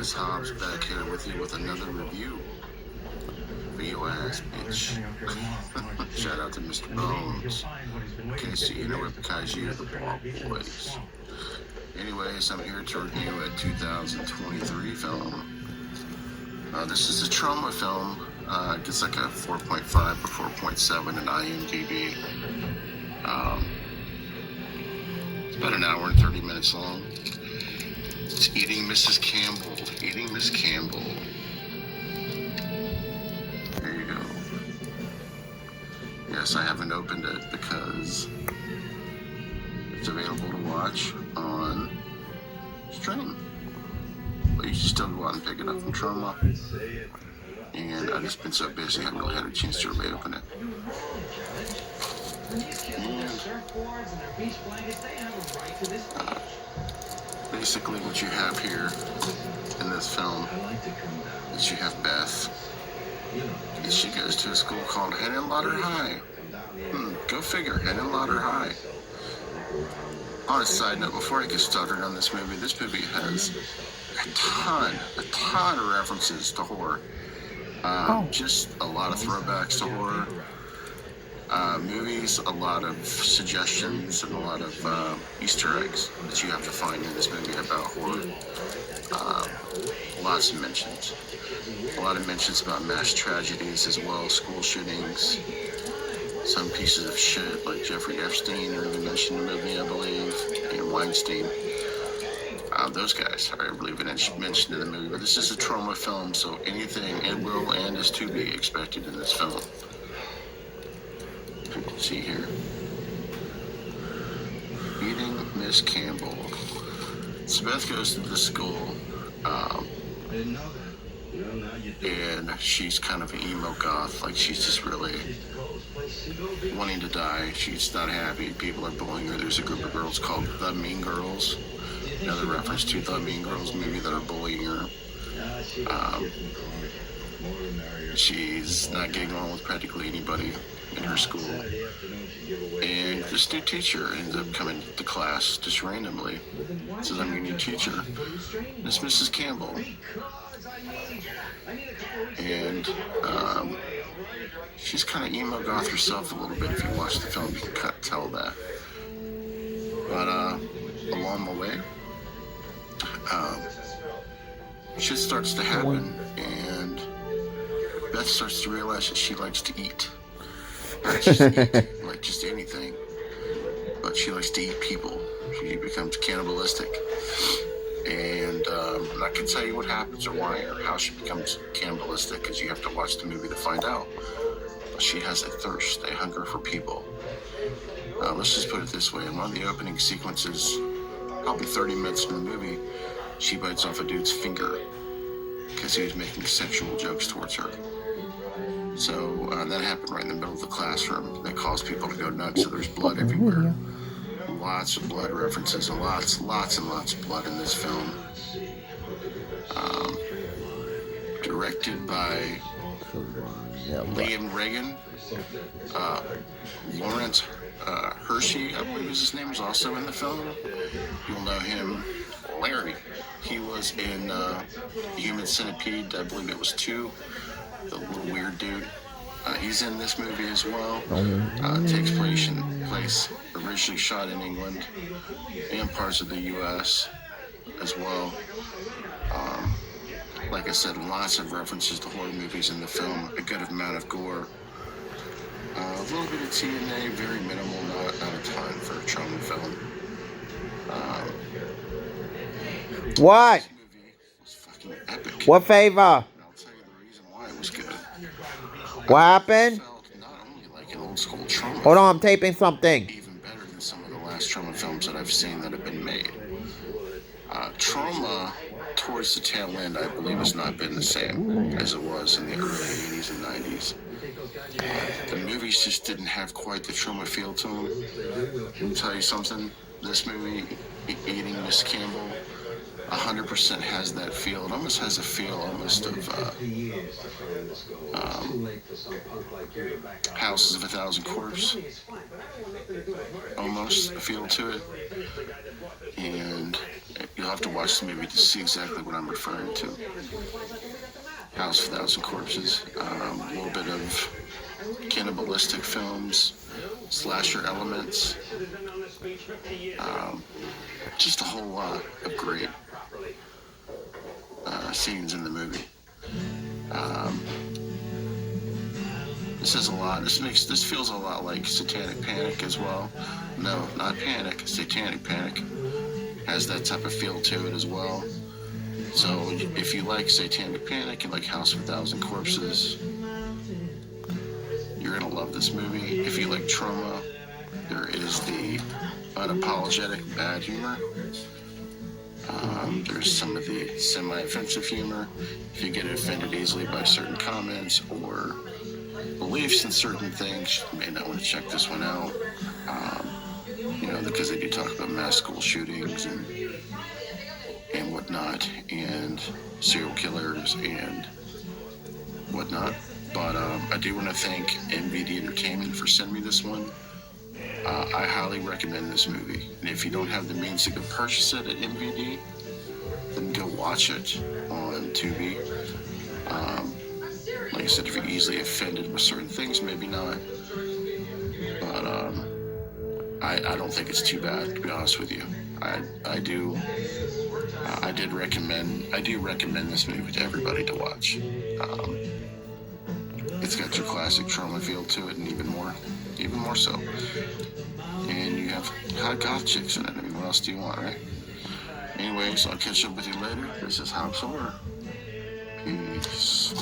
Chris Hobbs back here with you with another review for your ass, bitch. Shout out to Mr. Bones. Casey, you know what, Kaiju, the Ball Boys. Anyways, I'm here to review a 2023 film. This is a trauma film. It gets like a 4.5 or 4.7 in IMDb. It's about an hour and 30 minutes long. It's Eating Mrs. Campbell. Eating Miss Campbell. There you go. Yes, I haven't opened it because it's available to watch on stream. But you should still go out and pick it up from Trauma. And I've just been so busy, I haven't really had a chance to really open it. Basically what you have here in this film is you have Beth. And she goes to a school called Henenlotter High. Go figure, Henenlotter High. On a side note, before I get started on this movie has a ton of references to horror. Just a lot of throwbacks to horror movies, a lot of suggestions, and a lot of Easter eggs that you have to find in this movie about horror. Lots of mentions. A lot of mentions about mass tragedies as well, school shootings. Some pieces of shit like Jeffrey Epstein are even mentioned in the movie, I believe, and Weinstein. Those guys are, I believe, mentioned in the movie. But this is a trauma film, so anything it will and is to be expected in this film. You can see here. Eating Miss Campbell. So Beth goes to the school, and she's kind of an emo goth. Like, she's just really wanting to die. She's not happy. People are bullying her. There's a group of girls called the Mean Girls. Another reference to the Mean Girls movie that are bullying her. She's not getting along with practically anybody in her school. And this new teacher ends up coming to class just randomly. Says, I'm your new teacher. And it's Mrs. Campbell. And she's kind of emo goth herself a little bit. If you watch the film, you can kind of tell that. But along the way, shit starts to happen, and Beth starts to realize that she likes to eat. Not just eat, like just anything, but she likes to eat people. She becomes cannibalistic. And I'm not going to tell you what happens or why or how she becomes cannibalistic, because you have to watch the movie to find out. But she has a thirst, a hunger for people. Let's just put it this way. In one of the opening sequences, probably 30 minutes in the movie, she bites off a dude's finger because he was making sexual jokes towards her. So that happened right in the middle of the classroom. That caused people to go nuts, so there's blood everywhere. Lots of blood references, and lots and lots of blood in this film. Directed by Liam Reagan. Lawrence Hershey, I believe his name, was also in the film. You'll know him, Larry. He was in Human Centipede, I believe it was 2. The little weird dude. He's in this movie as well. Takes place originally shot in England and parts of the U.S. as well. Like I said, lots of references to horror movies in the film. A good amount of gore. A little bit of TNA, very minimal, not a ton for a trauma film. What? This movie was fucking epic. What favor? And I'll tell you the reason why it was good. What happened? Felt not only like an old school trauma Hold on, I'm taping something. even better than some of the last trauma films that I've seen that have been made. Trauma, towards the tail end, I believe, has not been the same as it was in the early 80s and 90s. The movies just didn't have quite the trauma feel to them. Let me tell you something. This movie, Eating Miss Campbell, 100% has that feel. It almost has a feel almost of Houses of a Thousand Corpses. Almost a feel to it. And you'll have to watch the movie to see exactly what I'm referring to. House of a Thousand Corpses. A little bit of cannibalistic films, slasher elements. Just a whole lot of great scenes in the movie. This says a lot. This feels a lot like Satanic Panic as well. No, not Panic. Satanic Panic has that type of feel to it as well. So if you like Satanic Panic and like House of a Thousand Corpses, you're gonna love this movie. If you like trauma, there is the unapologetic bad humor. There's some of the semi-offensive humor. If you get offended easily by certain comments or beliefs in certain things, you may not want to check this one out. Because they do talk about mass school shootings and whatnot, and serial killers and whatnot. But I do want to thank MVD Entertainment for sending me this one. I highly recommend this movie. And if you don't have the means to go purchase it at MVD, then go watch it on Tubi. Like I said, if you're easily offended with certain things, maybe not. But I don't think it's too bad, to be honest with you. I do recommend this movie to everybody to watch. It's got your classic trauma feel to it, and even more so. And you have hot goth chicks in it. I mean, what else do you want, right? Anyways, I'll catch up with you later. This is House Horror. Peace.